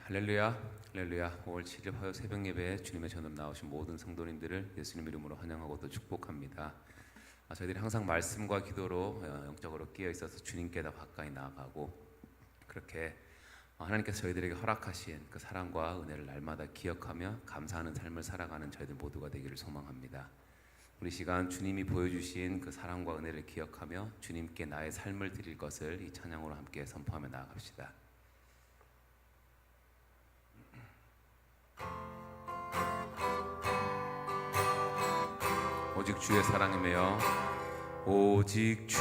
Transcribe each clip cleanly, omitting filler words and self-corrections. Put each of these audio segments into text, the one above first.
할렐루야, 할렐루야. 5월 7일 화요 새벽 예배에 주님의 전업 나오신 모든 성도님들을 예수님 이름으로 환영하고 또 축복합니다. 저희들이 항상 말씀과 기도로 영적으로 끼어 있어서 주님께 더 가까이 나아가고, 그렇게 하나님께서 저희들에게 허락하신 그 사랑과 은혜를 날마다 기억하며 감사하는 삶을 살아가는 저희들 모두가 되기를 소망합니다. 우리 시간 주님이 보여주신 그 사랑과 은혜를 기억하며 주님께 나의 삶을 드릴 것을 이 찬양으로 함께 선포하며 나아갑시다. 오직 주의 사랑에 매여, 오직 주의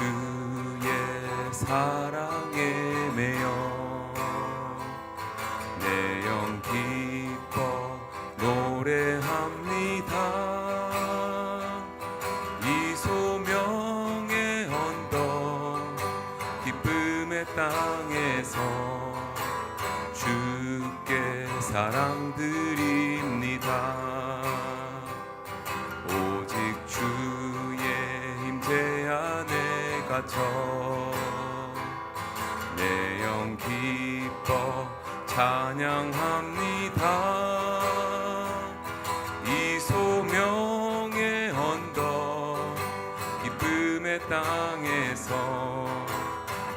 사랑에 매여 내 영 기뻐 노래합니다. 이 소명의 언덕 기쁨의 땅에서 주께 사랑드립니다. 주의 임재 안에 갇혀 내 영 기뻐 찬양합니다. 이 소명의 언덕 기쁨의 땅에서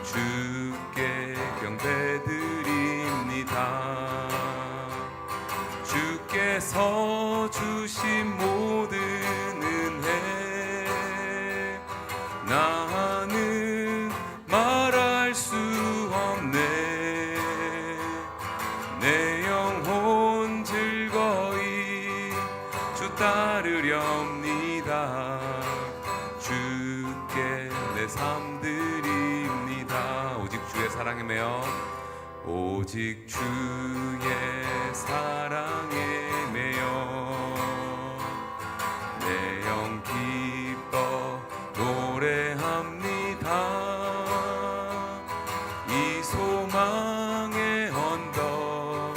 주께 경배드립니다. 주께서 주신 모든 나는 말할 수 없네. 내 영혼 즐거이 주 따르렵니다. 주께 내 삶 드립니다. 오직 주의 사랑에 매여, 오직 주의 사랑에 매여 내 영 기뻐 노래합니다. 이 소망의 언덕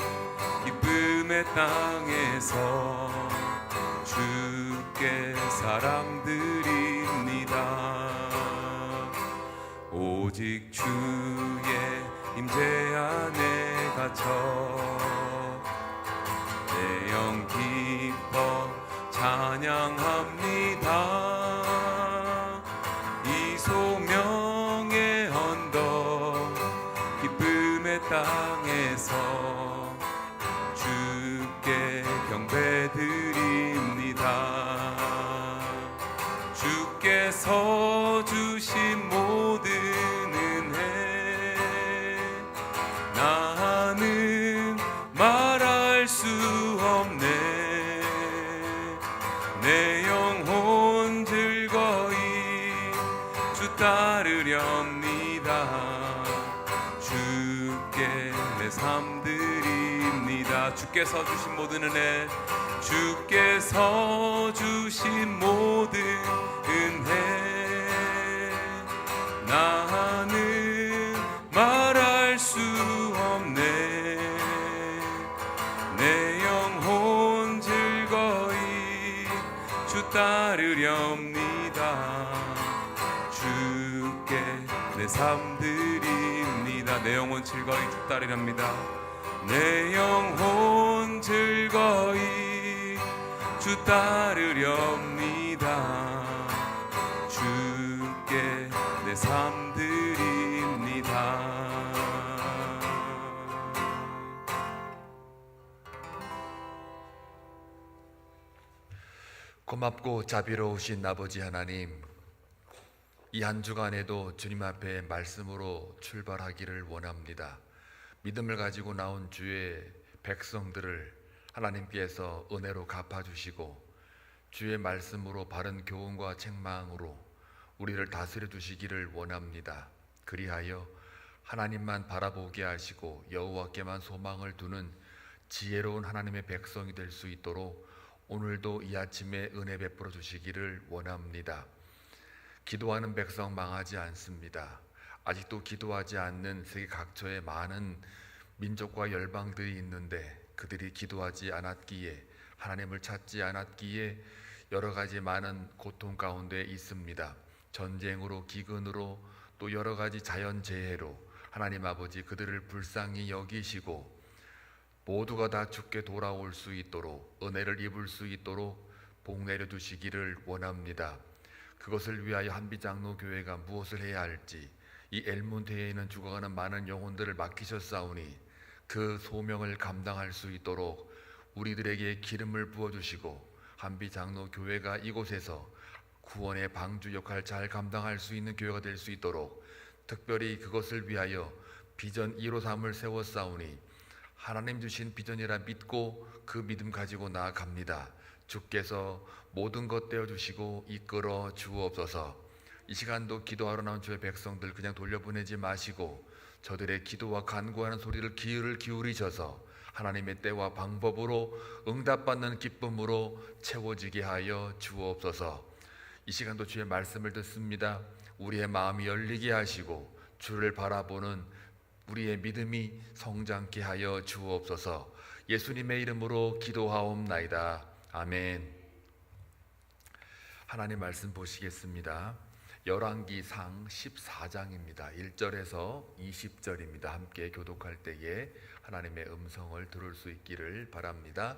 기쁨의 땅에서 주께 사랑드립니다. 오직 주의 임재 안에 갇혀 내 영 기뻐 찬양합니다. 소명의 언덕 기쁨의 땅에서 주께 경배드립니다. 주께서 주신 모든 은혜 나는 말할 수 없네. 내 영혼 즐거이 따르렵니다. 주께 내 삶 드립니다. 주께서 주신 모든 은혜, 주께서 주신 모든 은혜 나는 말할 수 없네. 내 영혼 즐거이 주 따르렵니다. 주께 내 삶 드립니다. 내 영혼 즐거이 주 따르렵니다. 내 영혼 즐거이 주 따르렵니다. 주께 내 삶 드립니다. 고맙고 자비로우신 아버지 하나님, 이 한 주간에도 주님 앞에 말씀으로 출발하기를 원합니다. 믿음을 가지고 나온 주의 백성들을 하나님께서 은혜로 갚아주시고 주의 말씀으로 바른 교훈과 책망으로 우리를 다스려 주시기를 원합니다. 그리하여 하나님만 바라보게 하시고 여호와께만 소망을 두는 지혜로운 하나님의 백성이 될 수 있도록 오늘도 이 아침에 은혜 베풀어 주시기를 원합니다. 기도하는 백성 망하지 않습니다. 아직도 기도하지 않는 세계 각처에 많은 민족과 열방들이 있는데 그들이 기도하지 않았기에, 하나님을 찾지 않았기에 여러 가지 많은 고통 가운데 있습니다. 전쟁으로, 기근으로, 또 여러 가지 자연재해로 하나님 아버지 그들을 불쌍히 여기시고 모두가 다 주께 돌아올 수 있도록 은혜를 입을 수 있도록 복 내려 주시기를 원합니다. 그것을 위하여 한비장로 교회가 무엇을 해야 할지 이 엘몬트에 있는 죽어가는 많은 영혼들을 맡기셨사오니 그 소명을 감당할 수 있도록 우리들에게 기름을 부어주시고 한비장로 교회가 이곳에서 구원의 방주 역할 잘 감당할 수 있는 교회가 될 수 있도록 특별히 그것을 위하여 비전 153을 세웠사오니 하나님 주신 비전이라 믿고 그 믿음 가지고 나아갑니다. 주께서 모든 것 떼어주시고 이끌어 주옵소서. 이 시간도 기도하러 나온 주의 백성들 그냥 돌려보내지 마시고 저들의 기도와 간구하는 소리를 귀를 기울이셔서 하나님의 때와 방법으로 응답받는 기쁨으로 채워지게 하여 주옵소서. 이 시간도 주의 말씀을 듣습니다. 우리의 마음이 열리게 하시고 주를 바라보는 우리의 믿음이 성장케 하여 주옵소서. 예수님의 이름으로 기도하옵나이다. 아멘. 하나님 말씀 보시겠습니다. 열왕기상 14장입니다. 1절에서 20절입니다. 함께 교독할 때에 하나님의 음성을 들을 수 있기를 바랍니다.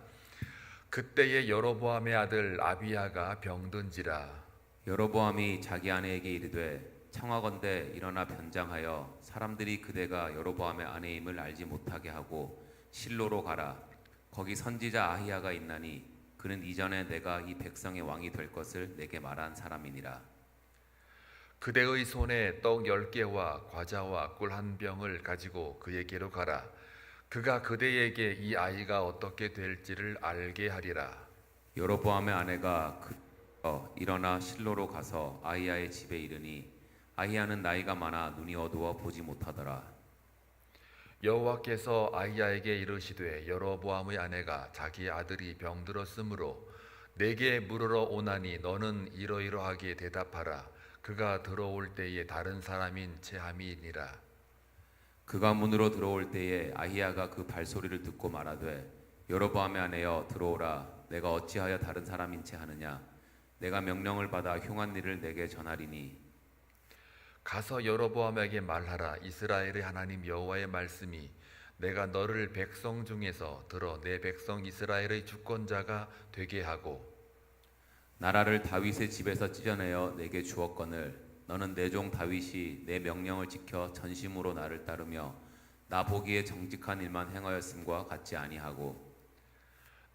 그때에 여로보암의 아들 아비야가 병든지라. 여로보암이 자기 아내에게 이르되 청하건대 일어나 변장하여 사람들이 그대가 여로보암의 아내임을 알지 못하게 하고 실로로 가라. 거기 선지자 아히야가 있나니 그는 이전에 내가 이 백성의 왕이 될 것을 내게 말한 사람이니라. 그대의 손에 떡 10개와 과자와 꿀 한 병을 가지고 그에게로 가라. 그가 그대에게 이 아이가 어떻게 될지를 알게 하리라. 여로보암의 아내가 일어나 실로로 가서 아히야의 집에 이르니 아히야는 나이가 많아 눈이 어두워 보지 못하더라. 여호와께서 아히야에게 이르시되 여로보암의 아내가 자기 아들이 병들었으므로 내게 물으러 오나니 너는 이러이러하게 대답하라. 그가 들어올 때에 다른 사람인 체함이니라. 그가 문으로 들어올 때에 아히야가 그 발소리를 듣고 말하되 여로보암의 아내여 들어오라. 내가 어찌하여 다른 사람인 채 하느냐. 내가 명령을 받아 흉한 일을 내게 전하리니 가서 여로보암에게 말하라. 이스라엘의 하나님 여호와의 말씀이 내가 너를 백성 중에서 들어 내 백성 이스라엘의 주권자가 되게 하고 나라를 다윗의 집에서 찢어내어 내게 주었거늘 너는 내 종 다윗이 내 명령을 지켜 전심으로 나를 따르며 나 보기에 정직한 일만 행하였음과 같지 아니하고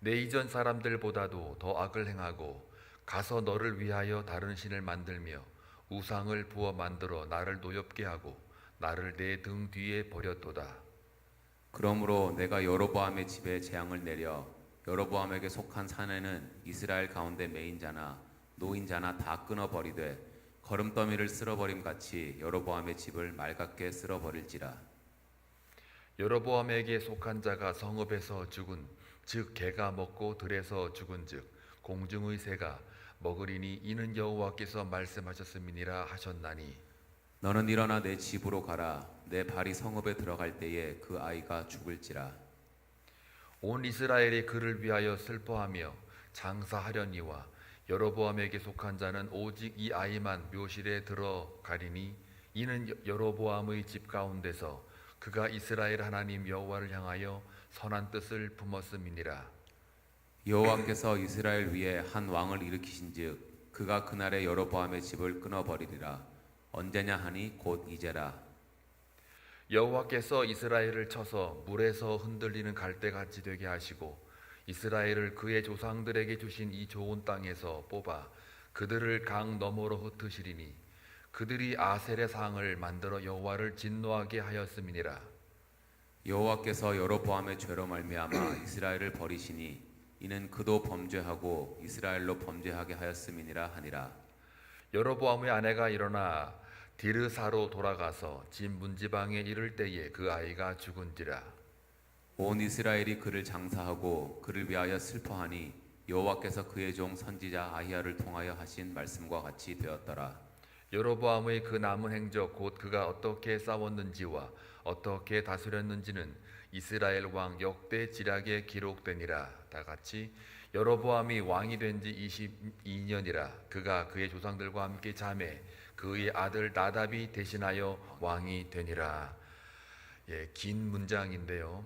내 이전 사람들보다도 더 악을 행하고 가서 너를 위하여 다른 신을 만들며 우상을 부어 만들어 나를 노엽게 하고 나를 내 등 뒤에 버렸도다. 그러므로 내가 여로보암의 집에 재앙을 내려 여로보암에게 속한 사내는 이스라엘 가운데 매인자나 노인자나 다 끊어버리되 거름더미를 쓸어버림 같이 여로보암의 집을 맑게 쓸어버릴지라. 여로보암에게 속한 자가 성읍에서 죽은 즉 개가 먹고 들에서 죽은즉 공중의 새가 먹으리니 이는 여호와께서 말씀하셨음이니라 하셨나니 너는 일어나 내 집으로 가라. 내 발이 성읍에 들어갈 때에 그 아이가 죽을지라. 온 이스라엘이 그를 위하여 슬퍼하며 장사하려니와 여로보암에게 속한 자는 오직 이 아이만 묘실에 들어가리니 이는 여로보암의 집 가운데서 그가 이스라엘 하나님 여호와를 향하여 선한 뜻을 품었음이니라. 여호와께서 이스라엘 위에 한 왕을 일으키신즉 그가 그날에 여로보암의 집을 끊어버리리라. 언제냐 하니 곧 이제라. 여호와께서 이스라엘을 쳐서 물에서 흔들리는 갈대같이 되게 하시고 이스라엘을 그의 조상들에게 주신 이 좋은 땅에서 뽑아 그들을 강 너머로 흩으시리니 그들이 아셀의 상을 만들어 여호와를 진노하게 하였음이니라. 여호와께서 여로보암의 죄로 말미암아 이스라엘을 버리시니 이는 그도 범죄하고 이스라엘로 범죄하게 하였음이니라 하니라. 여로보암의 아내가 일어나 디르사로 돌아가서 집 문지방에 이를 때에 그 아이가 죽은지라. 온 이스라엘이 그를 장사하고 그를 위하여 슬퍼하니 여호와께서 그의 종 선지자 아히야를 통하여 하신 말씀과 같이 되었더라. 여로보암의 그 남은 행적 곧 그가 어떻게 싸웠는지와 어떻게 다스렸는지는 이스라엘 왕 역대 지략에 기록되니라. 다 같이 여로보암이 왕이 된 지 22년이라. 그가 그의 조상들과 함께 잠에 그의 아들 나답이 대신하여 왕이 되니라. 긴 문장인데요.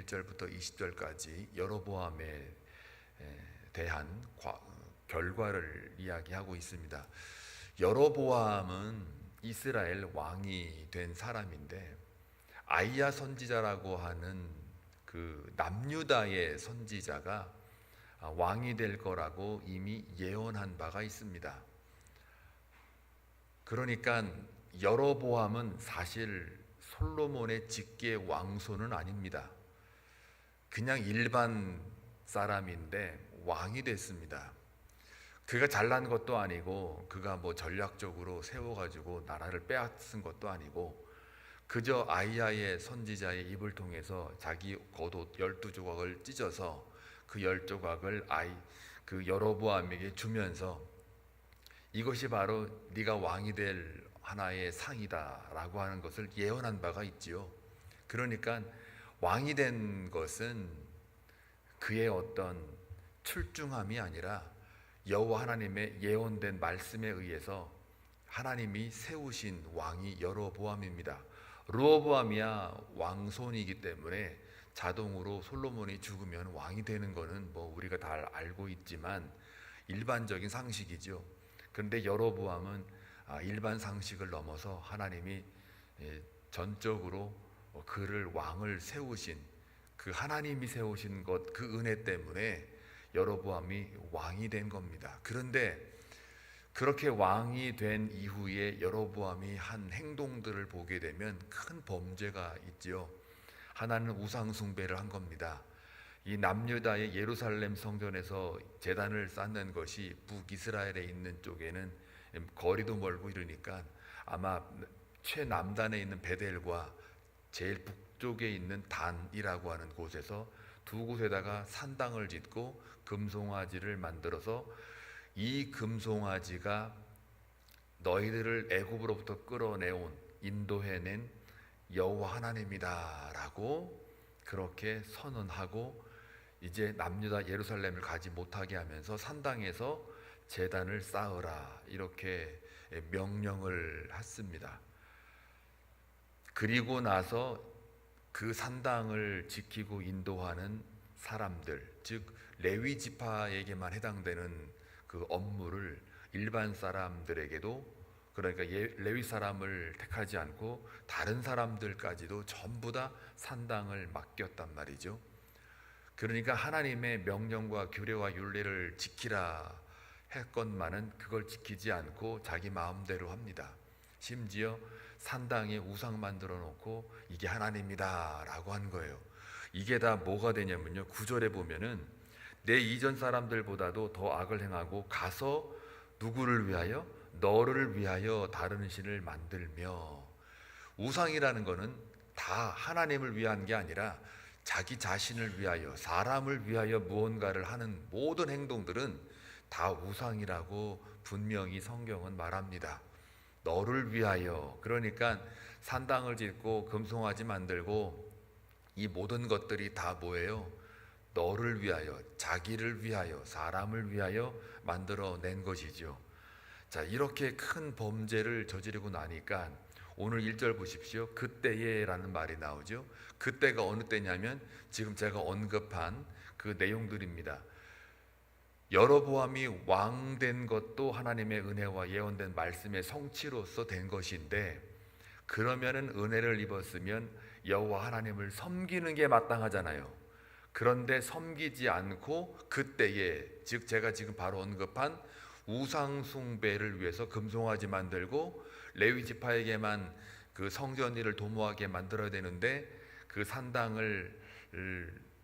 1절부터 20절까지 여로보암에 대한 결과를 이야기하고 있습니다. 여로보암은 이스라엘 왕이 된 사람인데 아이야 선지자라고 하는 그 남유다의 선지자가 왕이 될 거라고 이미 예언한 바가 있습니다. 그러니까 여로보암은 사실 솔로몬의 직계 왕손은 아닙니다. 그냥 일반 사람인데 왕이 됐습니다. 그가 잘난 것도 아니고 그가 뭐 전략적으로 세워가지고 나라를 빼앗은 것도 아니고 그저 아이야의 선지자의 입을 통해서 자기 겉옷 12조각을 찢어서 그 10조각을 그 여로보암에게 주면서 이것이 바로 네가 왕이 될 하나의 상이다라고 하는 것을 예언한 바가 있지요. 그러니까 왕이 된 것은 그의 어떤 출중함이 아니라 여호와 하나님의 예언된 말씀에 의해서 하나님이 세우신 왕이 여로보암입니다. 르호보암이야 왕손이기 때문에 자동으로 솔로몬이 죽으면 왕이 되는 것은 뭐 우리가 다 알고 있지만 일반적인 상식이죠. 그런데 여로보암은 일반 상식을 넘어서 하나님이 전적으로 그를 왕을 세우신 그 하나님이 세우신 것 그 은혜 때문에 여로보암이 왕이 된 겁니다. 그런데 그렇게 왕이 된 이후에 여로보암이 한 행동들을 보게 되면 큰 범죄가 있지요. 하나는 우상 숭배를 한 겁니다. 이 남유다의 예루살렘 성전에서 제단을 쌓는 것이 북이스라엘에 있는 쪽에는 거리도 멀고 이러니까 아마 최남단에 있는 베델과 제일 북쪽에 있는 단이라고 하는 곳에서 두 곳에다가 산당을 짓고 금송아지를 만들어서 이 금송아지가 너희들을 애굽으로부터 끌어내온 인도해낸 여호와 하나님이다라고 그렇게 선언하고 이제 남유다 예루살렘을 가지 못하게 하면서 산당에서 제단을 쌓으라 이렇게 명령을 했습니다. 그리고 나서 그 산당을 지키고 인도하는 사람들, 즉 레위 지파에게만 해당되는 그 업무를 일반 사람들에게도, 그러니까 레위 사람을 택하지 않고 다른 사람들까지도 전부 다 산당을 맡겼단 말이죠. 그러니까 하나님의 명령과 규례와 율례를 지키라 했건만은 그걸 지키지 않고 자기 마음대로 합니다. 심지어 산당에 우상 만들어 놓고 이게 하나님이다 라고 한 거예요. 이게 다 뭐가 되냐면요, 9절에 보면은 내 이전 사람들보다도 더 악을 행하고 가서 누구를 위하여? 너를 위하여 다른 신을 만들며. 우상이라는 거는 다 하나님을 위한 게 아니라 자기 자신을 위하여, 사람을 위하여 무언가를 하는 모든 행동들은 다 우상이라고 분명히 성경은 말합니다. 너를 위하여, 그러니까 산당을 짓고 금송아지 만들고 이 모든 것들이 다 뭐예요? 너를 위하여, 자기를 위하여, 사람을 위하여 만들어낸 것이죠. 자, 이렇게 큰 범죄를 저지르고 나니까 오늘 1절 보십시오. 그때에 라는 말이 나오죠. 그때가 어느 때냐면 지금 제가 언급한 그 내용들입니다. 여로보암이 왕된 것도 하나님의 은혜와 예언된 말씀의 성취로서 된 것인데, 그러면은 은혜를 입었으면 여호와 하나님을 섬기는 게 마땅하잖아요. 그런데 섬기지 않고 그때에, 즉 제가 지금 바로 언급한 우상 숭배를 위해서 금송아지 만들고 레위 지파에게만 그 성전 일을 도모하게 만들어야 되는데 그 산당을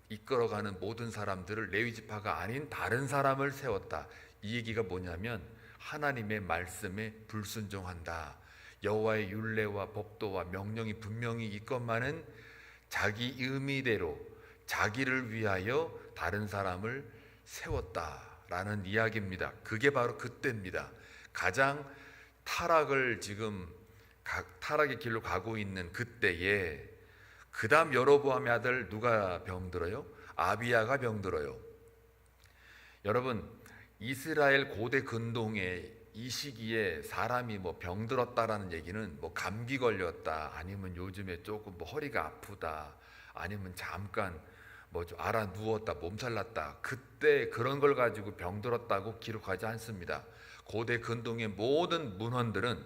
이끌어가는 모든 사람들을 레위 지파가 아닌 다른 사람을 세웠다. 이 얘기가 뭐냐면 하나님의 말씀에 불순종한다. 여호와의 율례와 법도와 명령이 분명히 있건만은 자기 의미대로 자기를 위하여 다른 사람을 세웠다라는 이야기입니다. 그게 바로 그때입니다. 가장 타락을 지금 타락의 길로 가고 있는 그때에 그 다음 여로보암의 아들 누가 병들어요? 아비야가 병들어요. 여러분, 이스라엘 고대 근동에 이 시기에 사람이 뭐 병들었다라는 얘기는 뭐 감기 걸렸다, 아니면 요즘에 조금 뭐 허리가 아프다, 아니면 잠깐 뭐 좀 알아 누웠다 몸살 났다, 그때 그런 걸 가지고 병들었다고 기록하지 않습니다. 고대 근동의 모든 문헌들은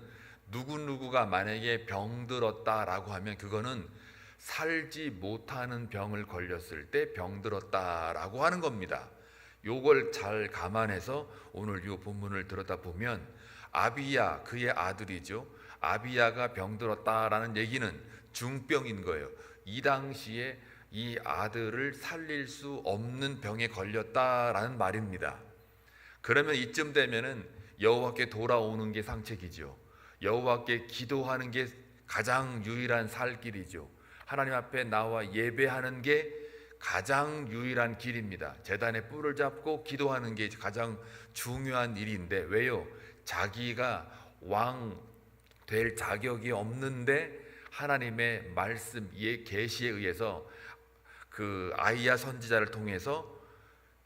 누구누구가 만약에 병들었다라고 하면 그거는 살지 못하는 병을 걸렸을 때 병들었다라고 하는 겁니다. 요걸 잘 감안해서 오늘 이 본문을 들여다보면 아비야, 그의 아들이죠, 아비야가 병들었다라는 얘기는 중병인 거예요. 이 당시에 이 아들을 살릴 수 없는 병에 걸렸다라는 말입니다. 그러면 이쯤 되면은 여호와께 돌아오는 게 상책이죠. 여호와께 기도하는 게 가장 유일한 살 길이죠. 하나님 앞에 나와 예배하는 게 가장 유일한 길입니다. 제단에 뿔을 잡고 기도하는 게 가장 중요한 일인데, 왜요? 자기가 왕 될 자격이 없는데 하나님의 말씀, 계시에 의해서 그 아이야 선지자를 통해서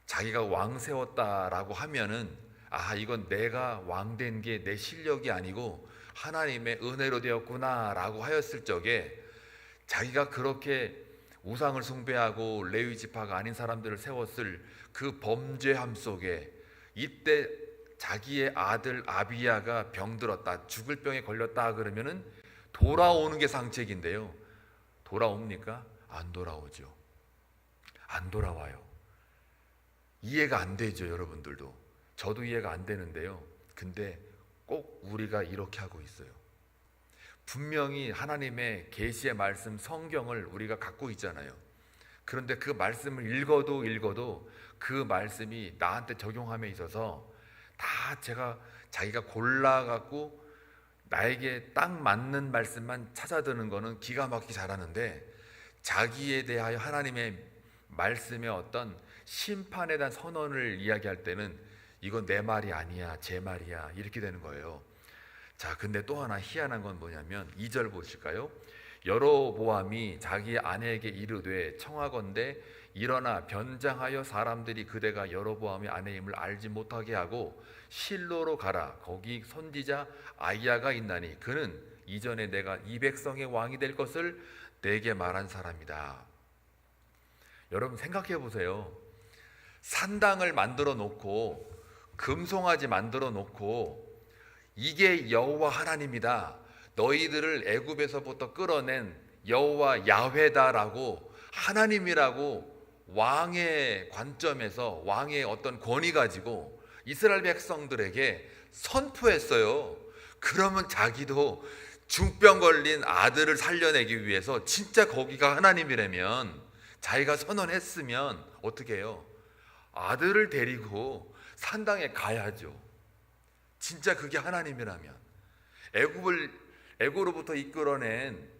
자기가 왕 세웠다라고 하면은, 아, 이건 내가 왕 된 게 내 실력이 아니고 하나님의 은혜로 되었구나라고 하였을 적에, 자기가 그렇게 우상을 숭배하고 레위 지파가 아닌 사람들을 세웠을 그 범죄함 속에 이때 자기의 아들 아비야가 병들었다, 죽을 병에 걸렸다 그러면은 돌아오는 게 상책인데요. 돌아옵니까? 안 돌아오죠. 안 돌아와요. 이해가 안 되죠. 여러분들도, 저도 이해가 안 되는데요. 근데 꼭 우리가 이렇게 하고 있어요. 분명히 하나님의 계시의 말씀, 성경을 우리가 갖고 있잖아요. 그런데 그 말씀을 읽어도 그 말씀이 나한테 적용함에 있어서 다 자기가 골라갖고 나에게 딱 맞는 말씀만 찾아드는 거는 기가 막히게 잘하는데, 자기에 대하여 하나님의 말씀의 어떤 심판에 대한 선언을 이야기할 때는 이건 내 말이 아니야, 제 말이야, 이렇게 되는 거예요. 자, 근데 또 하나 희한한 건 뭐냐면 2절 보실까요? 여로보암이 자기 아내에게 이르되 청하건대 일어나 변장하여 사람들이 그대가 여로보암의 아내임을 알지 못하게 하고 실로로 가라. 거기 선지자 아이야가 있나니 그는 이전에 내가 이 백성의 왕이 될 것을 내게 말한 사람이다. 여러분 생각해 보세요. 산당을 만들어 놓고 금송아지 만들어 놓고 이게 여호와 하나님이다, 너희들을 애굽에서부터 끌어낸 여호와 야훼다라고, 하나님이라고 왕의 관점에서 왕의 어떤 권위 가지고 이스라엘 백성들에게 선포했어요. 그러면 자기도 중병 걸린 아들을 살려내기 위해서 진짜 거기가 하나님이라면, 자기가 선언했으면 어떻게 해요? 아들을 데리고 산당에 가야죠. 진짜 그게 하나님이라면. 애굽으로부터 이끌어낸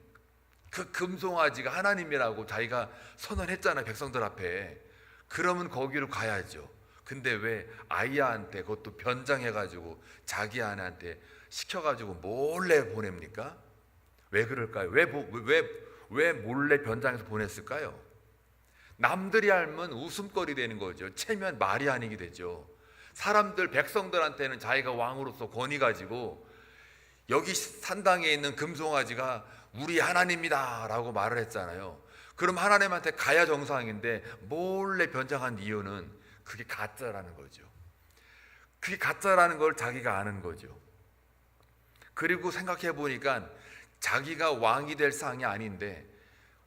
그 금송아지가 하나님이라고 자기가 선언했잖아요, 백성들 앞에. 그러면 거기로 가야죠. 근데 왜 아이야한테, 그것도 변장해가지고 자기 아내한테 시켜가지고 몰래 보냅니까? 왜 그럴까요? 왜 몰래 변장해서 보냈을까요? 남들이 알면 웃음거리 되는 거죠. 체면 말이 아니게 되죠. 사람들, 백성들한테는 자기가 왕으로서 권위 가지고 여기 산당에 있는 금송아지가 우리 하나님이다 라고 말을 했잖아요. 그럼 하나님한테 가야 정상인데 몰래 변장한 이유는 그게 가짜라는 거죠. 그게 가짜라는 걸 자기가 아는 거죠. 그리고 생각해 보니까 자기가 왕이 될 상이 아닌데,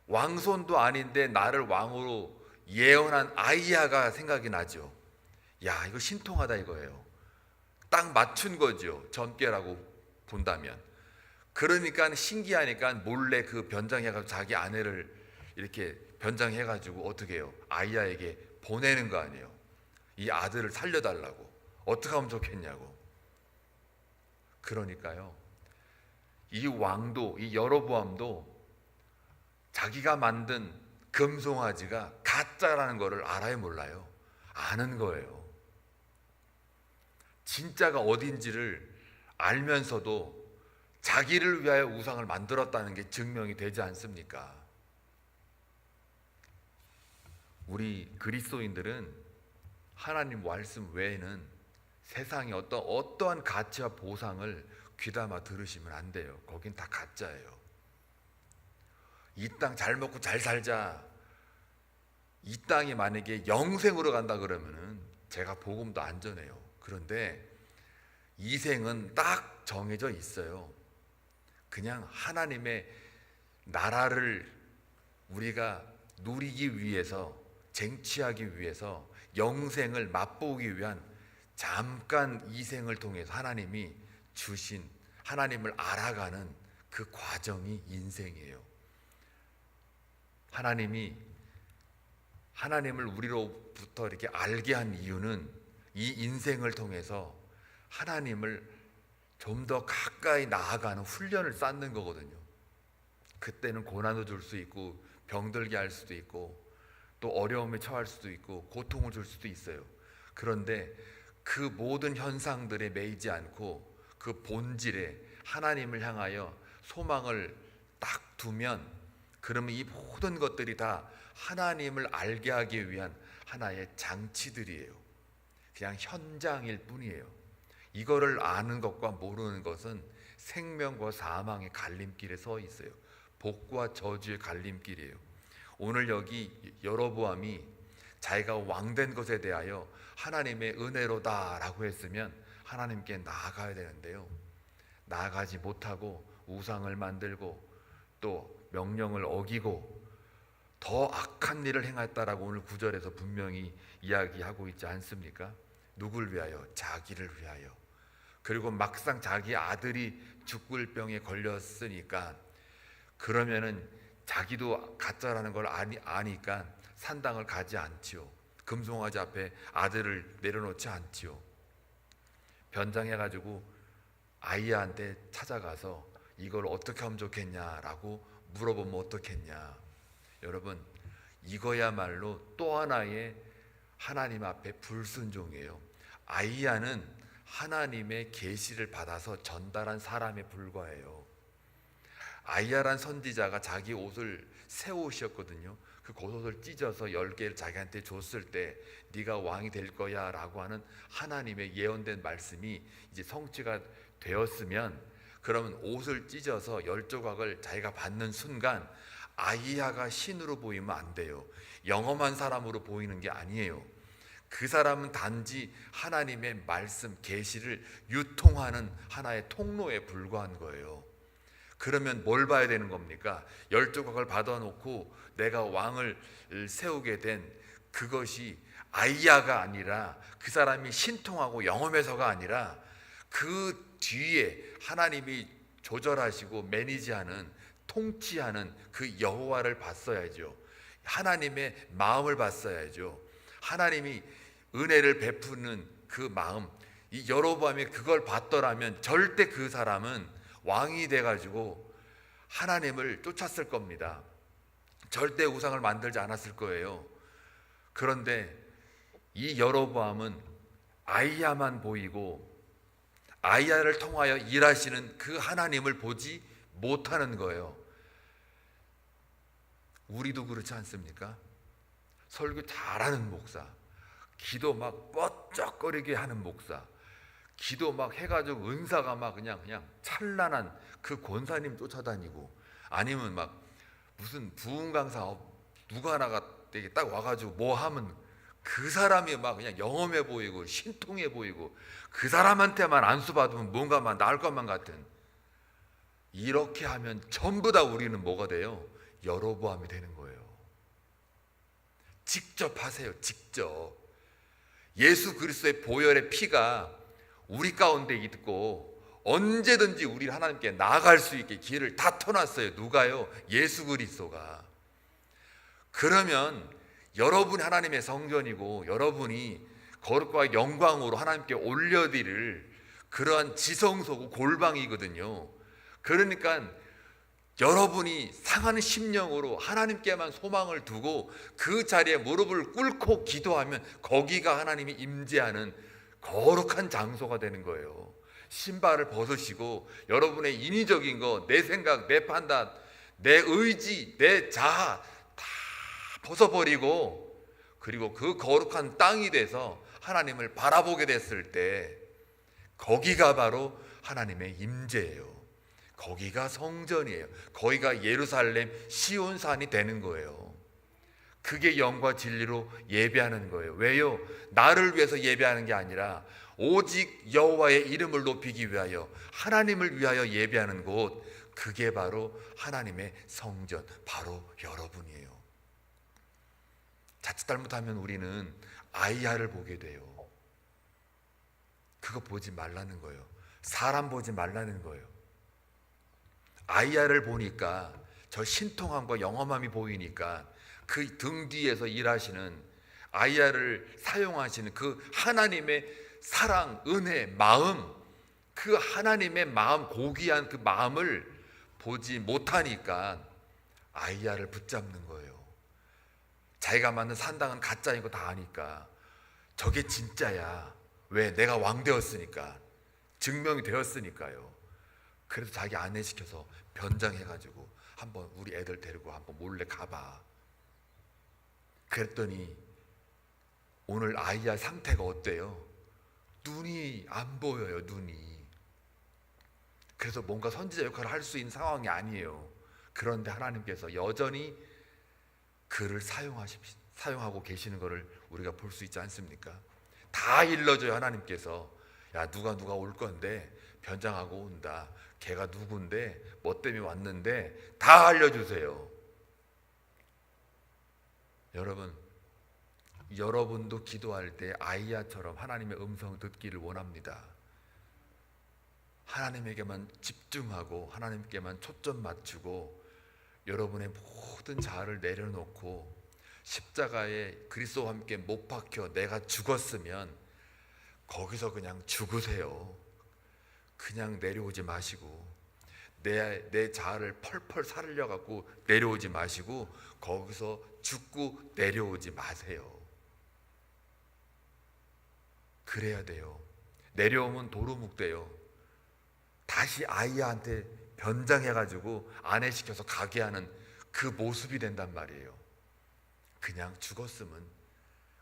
왕손도 아닌데 나를 왕으로 예언한 아이야가 생각이 나죠. 야, 이거 신통하다 이거예요. 딱 맞춘 거죠. 전께라고 본다면. 그러니까 신기하니까 몰래 그 변장해가지고 자기 아내를 이렇게 변장해가지고 어떻게 해요? 아이야에게 보내는 거 아니에요. 이 아들을 살려달라고. 어떻게 하면 좋겠냐고. 그러니까요, 이 왕도, 이 여로보암도 자기가 만든 금송아지가 가짜라는 거를 알아요, 몰라요? 아는 거예요. 진짜가 어딘지를 알면서도 자기를 위하여 우상을 만들었다는 게 증명이 되지 않습니까? 우리 그리스도인들은 하나님 말씀 외에는 세상의 어떠한 가치와 보상을 귀담아 들으시면 안 돼요. 거긴 다 가짜예요. 이 땅 잘 먹고 잘 살자, 이 땅이 만약에 영생으로 간다 그러면은 제가 복음도 안 전해요. 그런데 이 생은 딱 정해져 있어요. 그냥 하나님의 나라를 우리가 누리기 위해서, 쟁취하기 위해서, 영생을 맛보기 위한 잠깐 이 생을 통해서 하나님이 주신, 하나님을 알아가는 그 과정이 인생이에요. 하나님을 우리로부터 이렇게 알게 한 이유는 이 인생을 통해서 하나님을 좀 더 가까이 나아가는 훈련을 쌓는 거거든요. 그때는 고난도 줄 수 있고 병들게 할 수도 있고 또 어려움에 처할 수도 있고 고통을 줄 수도 있어요. 그런데 그 모든 현상들에 매이지 않고 그 본질에 하나님을 향하여 소망을 딱 두면, 그러면 이 모든 것들이 다 하나님을 알게 하기 위한 하나의 장치들이에요. 그냥 현장일 뿐이에요. 이거를 아는 것과 모르는 것은 생명과 사망의 갈림길에 서 있어요. 복과 저주의 갈림길이에요. 오늘 여기 여로보암이 자기가 왕된 것에 대하여 하나님의 은혜로다라고 했으면 하나님께 나아가야 되는데요. 나아가지 못하고 우상을 만들고 또 명령을 어기고 더 악한 일을 행했다라고 오늘 9절에서 분명히 이야기하고 있지 않습니까? 누굴 위하여? 자기를 위하여. 그리고 막상 자기 아들이 죽을 병에 걸렸으니까, 그러면은 자기도 가짜라는 걸 아니까 산당을 가지 않지요. 금송아지 앞에 아들을 내려놓지 않지요. 변장해가지고 아이한테 찾아가서 이걸 어떻게 하면 좋겠냐라고 물어보면 어떻겠냐. 여러분, 이거야말로 또 하나의 하나님 앞에 불순종이에요. 아이야는 하나님의 계시를 받아서 전달한 사람에 불과해요. 아이야란 선지자가 자기 옷을 새 옷이었거든요. 그 겉옷을 찢어서 10개를 자기한테 줬을 때 네가 왕이 될 거야 라고 하는 하나님의 예언된 말씀이 이제 성취가 되었으면, 그러면 옷을 찢어서 10조각을 자기가 받는 순간 아이야가 신으로 보이면 안 돼요. 영험한 사람으로 보이는 게 아니에요. 그 사람은 단지 하나님의 말씀, 계시를 유통하는 하나의 통로에 불과한 거예요. 그러면 뭘 봐야 되는 겁니까? 10조각을 받아놓고 내가 왕을 세우게 된 그것이 아이야가 아니라, 그 사람이 신통하고 영험해서가 아니라 그 뒤에 하나님이 조절하시고 매니지하는, 통치하는 그 여호와를 봤어야죠. 하나님의 마음을 봤어야죠. 하나님이 은혜를 베푸는 그 마음, 이 여로보암이 그걸 봤더라면 절대 그 사람은 왕이 돼가지고 하나님을 쫓았을 겁니다. 절대 우상을 만들지 않았을 거예요. 그런데 이 여로보암은 아이야만 보이고 아이야를 통하여 일하시는 그 하나님을 보지 못하는 거예요. 우리도 그렇지 않습니까? 설교 잘하는 목사, 기도 막 뻗쩍거리게 하는 목사, 기도 막 해가지고 은사가 막 그냥 찬란한 그 권사님 쫓아다니고, 아니면 막 무슨 부흥 강사 누가 하나가 되게 딱 와가지고 뭐 하면 그 사람이 막 그냥 영험해 보이고 신통해 보이고 그 사람한테만 안수 받으면 뭔가 막 나을 것만 같은, 이렇게 하면 전부 다 우리는 뭐가 돼요? 여로보암이 되는 거예요. 직접 하세요. 직접. 예수 그리스도의 보혈의 피가 우리 가운데 있고 언제든지 우리 하나님께 나아갈 수 있게 길을 다 터놨어요. 누가요? 예수 그리스도가. 그러면 여러분이 하나님의 성전이고 여러분이 거룩과 영광으로 하나님께 올려드릴 그러한 지성소고 골방이거든요. 그러니까 여러분이 상한 심령으로 하나님께만 소망을 두고 그 자리에 무릎을 꿇고 기도하면 거기가 하나님이 임재하는 거룩한 장소가 되는 거예요. 신발을 벗으시고 여러분의 인위적인 거, 내 생각, 내 판단, 내 의지, 내 자아 다 벗어버리고, 그리고 그 거룩한 땅이 돼서 하나님을 바라보게 됐을 때 거기가 바로 하나님의 임재예요. 거기가 성전이에요. 거기가 예루살렘 시온산이 되는 거예요. 그게 영과 진리로 예배하는 거예요. 왜요? 나를 위해서 예배하는 게 아니라 오직 여호와의 이름을 높이기 위하여, 하나님을 위하여 예배하는 곳, 그게 바로 하나님의 성전, 바로 여러분이에요. 자칫 잘못하면 우리는 아이야를 보게 돼요. 그거 보지 말라는 거예요. 사람 보지 말라는 거예요. 아이야를 보니까 저 신통함과 영험함이 보이니까 그 등 뒤에서 일하시는 아이야를 사용하시는 그 하나님의 사랑, 은혜, 마음, 그 하나님의 마음, 고귀한 그 마음을 보지 못하니까 아이야를 붙잡는 거예요. 자기가 만든 산당은 가짜인 거 다 아니까 저게 진짜야. 왜? 내가 왕 되었으니까, 증명이 되었으니까요. 그래서 자기 아내 시켜서 변장해가지고 한번 우리 애들 데리고 한번 몰래 가봐. 그랬더니 오늘 아이야 상태가 어때요? 눈이 안 보여요. 눈이. 그래서 뭔가 선지자 역할을 할 수 있는 상황이 아니에요. 그런데 하나님께서 여전히 그를 사용하고 계시는 것을 우리가 볼 수 있지 않습니까? 다 일러줘요. 하나님께서. 야, 누가 올 건데 변장하고 온다. 걔가 누군데 뭐 때문에 왔는데 다 알려주세요. 여러분도 기도할 때 아이야처럼 하나님의 음성을 듣기를 원합니다. 하나님에게만 집중하고 하나님께만 초점 맞추고 여러분의 모든 자아를 내려놓고 십자가에 그리스도와 함께 못 박혀 내가 죽었으면 거기서 그냥 죽으세요. 그냥 내려오지 마시고 내 자아를 펄펄 살려갖고 내려오지 마시고 거기서 죽고 내려오지 마세요. 그래야 돼요. 내려오면 도루묵돼요. 다시 아이야한테 변장해가지고 아내 시켜서 가게 하는 그 모습이 된단 말이에요. 그냥 죽었으면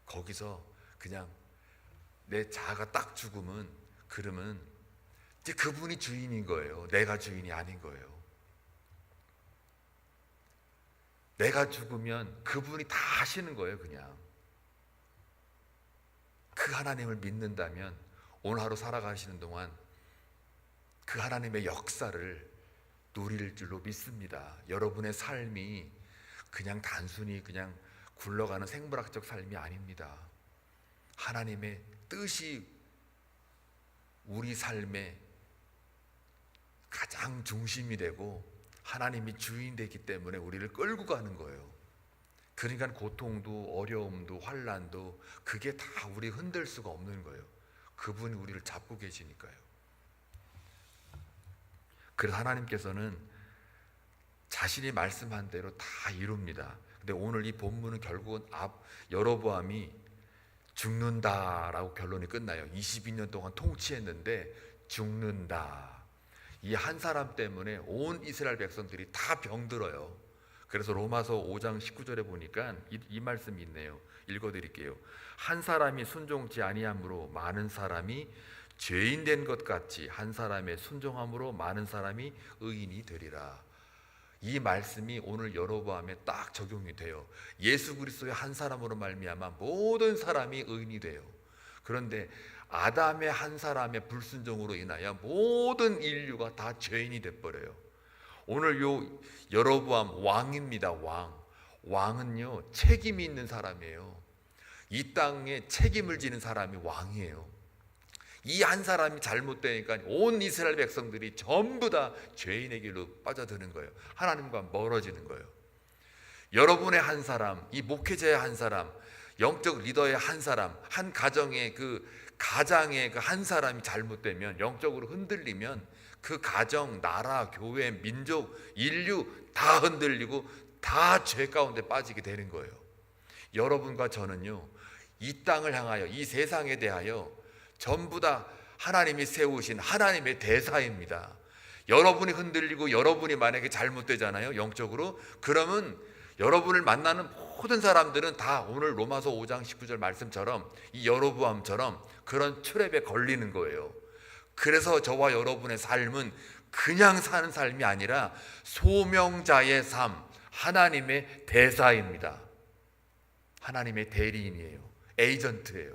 거기서 그냥 내 자아가 딱 죽으면 그러면 이제 그분이 주인인 거예요. 내가 주인이 아닌 거예요. 내가 죽으면 그분이 다 하시는 거예요. 그냥 그 하나님을 믿는다면 오늘 하루 살아가시는 동안 그 하나님의 역사를 누릴 줄로 믿습니다. 여러분의 삶이 그냥 단순히 그냥 굴러가는 생물학적 삶이 아닙니다. 하나님의 뜻이 우리 삶의 가장 중심이 되고 하나님이 주인 되기 때문에 우리를 끌고 가는 거예요. 그러니까 고통도 어려움도 환난도 그게 다 우리 흔들 수가 없는 거예요. 그분이 우리를 잡고 계시니까요. 그래서 하나님께서는 자신이 말씀한 대로 다 이룹니다. 근데 오늘 이 본문은 결국은 여로보암이 죽는다라고 결론이 끝나요. 22년 동안 통치했는데 죽는다. 이 한 사람 때문에 온 이스라엘 백성들이 다 병들어요. 그래서 로마서 5장 19절에 보니까 이 말씀이 있네요. 읽어드릴게요. 한 사람이 순종치 아니함으로 많은 사람이 죄인 된 것 같이 한 사람의 순종함으로 많은 사람이 의인이 되리라. 이 말씀이 오늘 여로보암에 딱 적용이 돼요. 예수 그리스도의 한 사람으로 말미암아 모든 사람이 의인이 돼요. 그런데 아담의 한 사람의 불순종으로 인하여 모든 인류가 다 죄인이 돼버려요. 오늘 요 여로보암 왕입니다. 왕은요 책임이 있는 사람이에요. 이 땅에 책임을 지는 사람이 왕이에요. 이 한 사람이 잘못되니까 온 이스라엘 백성들이 전부 다 죄인의 길로 빠져드는 거예요. 하나님과 멀어지는 거예요. 여러분의 한 사람, 이 목회자의 한 사람, 영적 리더의 한 사람, 한 가정의 가장의 그 한 사람이 잘못되면, 영적으로 흔들리면 그 가정, 나라, 교회, 민족, 인류 다 흔들리고 다 죄 가운데 빠지게 되는 거예요. 여러분과 저는요, 이 땅을 향하여, 이 세상에 대하여 전부 다 하나님이 세우신 하나님의 대사입니다. 여러분이 흔들리고 여러분이 만약에 잘못되잖아요, 영적으로. 그러면 여러분을 만나는 모든 사람들은 다 오늘 로마서 5장 19절 말씀처럼 이 여로보암처럼 그런 트랩에 걸리는 거예요. 그래서 저와 여러분의 삶은 그냥 사는 삶이 아니라 소명자의 삶, 하나님의 대사입니다. 하나님의 대리인이에요. 에이전트예요.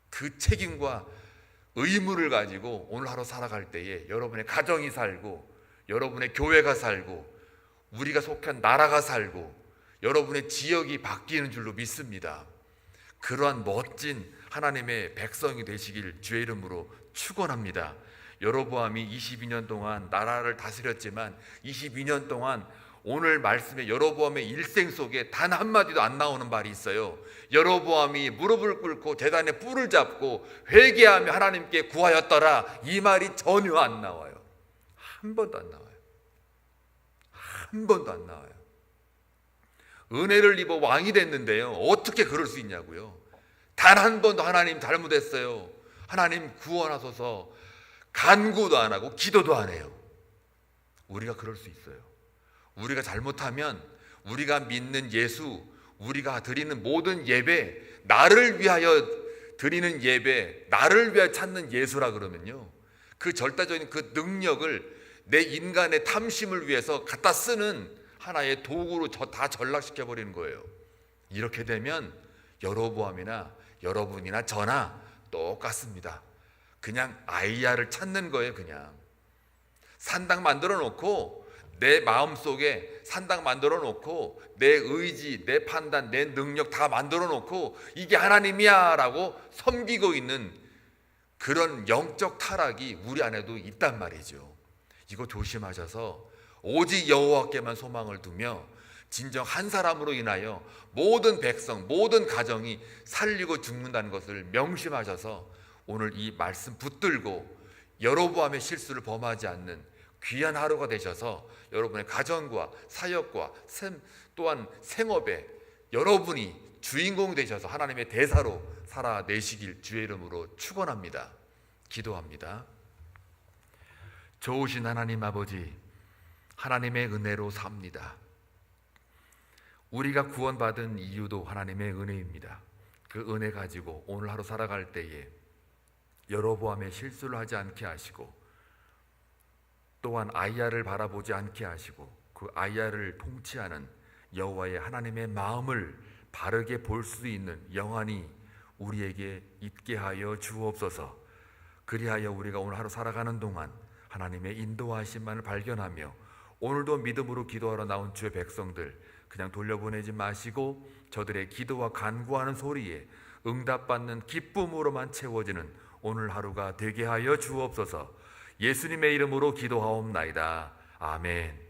그 책임과 의무를 가지고 오늘 하루 살아갈 때에 여러분의 가정이 살고, 여러분의 교회가 살고, 우리가 속한 나라가 살고, 여러분의 지역이 바뀌는 줄로 믿습니다. 그러한 멋진 하나님의 백성이 되시길 주의 이름으로 축원합니다. 여로보암이 22년 동안 나라를 다스렸지만 22년 동안 오늘 말씀에 여로보암의 일생 속에 단 한마디도 안 나오는 말이 있어요. 여로보암이 무릎을 꿇고 제단에 뿔을 잡고 회개하며 하나님께 구하였더라, 이 말이 전혀 안 나와요. 한 번도 안 나와요. 한 번도 안 나와요. 은혜를 입어 왕이 됐는데요, 어떻게 그럴 수 있냐고요. 단 한 번도 하나님 잘못했어요, 하나님 구원하소서 간구도 안 하고 기도도 안 해요. 우리가 그럴 수 있어요. 우리가 잘못하면 우리가 믿는 예수, 우리가 드리는 모든 예배, 나를 위하여 드리는 예배, 나를 위하여 찾는 예수라 그러면요, 그 절대적인 그 능력을 내 인간의 탐심을 위해서 갖다 쓰는 하나의 도구로 다 전락시켜버리는 거예요. 이렇게 되면 여로보암이나 여러분이나 저나 똑같습니다. 그냥 아이야를 찾는 거예요. 그냥 산당 만들어 놓고, 내 마음속에 산당 만들어 놓고, 내 의지, 내 판단, 내 능력 다 만들어 놓고 이게 하나님이야 라고 섬기고 있는 그런 영적 타락이 우리 안에도 있단 말이죠. 이거 조심하셔서 오직 여호와께만 소망을 두며 진정 한 사람으로 인하여 모든 백성, 모든 가정이 살리고 죽는다는 것을 명심하셔서 오늘 이 말씀 붙들고 여로보암의 실수를 범하지 않는 귀한 하루가 되셔서 여러분의 가정과 사역과 또한 생업에 여러분이 주인공이 되셔서 하나님의 대사로 살아내시길 주의 이름으로 축원합니다. 기도합니다. 좋으신 하나님 아버지, 하나님의 은혜로 삽니다. 우리가 구원받은 이유도 하나님의 은혜입니다. 그 은혜 가지고 오늘 하루 살아갈 때에 여로보암의 실수를 하지 않게 하시고, 또한 아이야를 바라보지 않게 하시고, 그 아이야를 통치하는 여호와의 하나님의 마음을 바르게 볼 수 있는 영안이 우리에게 있게 하여 주옵소서. 그리하여 우리가 오늘 하루 살아가는 동안 하나님의 인도하심만을 발견하며, 오늘도 믿음으로 기도하러 나온 주의 백성들 그냥 돌려보내지 마시고 저들의 기도와 간구하는 소리에 응답받는 기쁨으로만 채워지는 오늘 하루가 되게 하여 주옵소서. 예수님의 이름으로 기도하옵나이다. 아멘.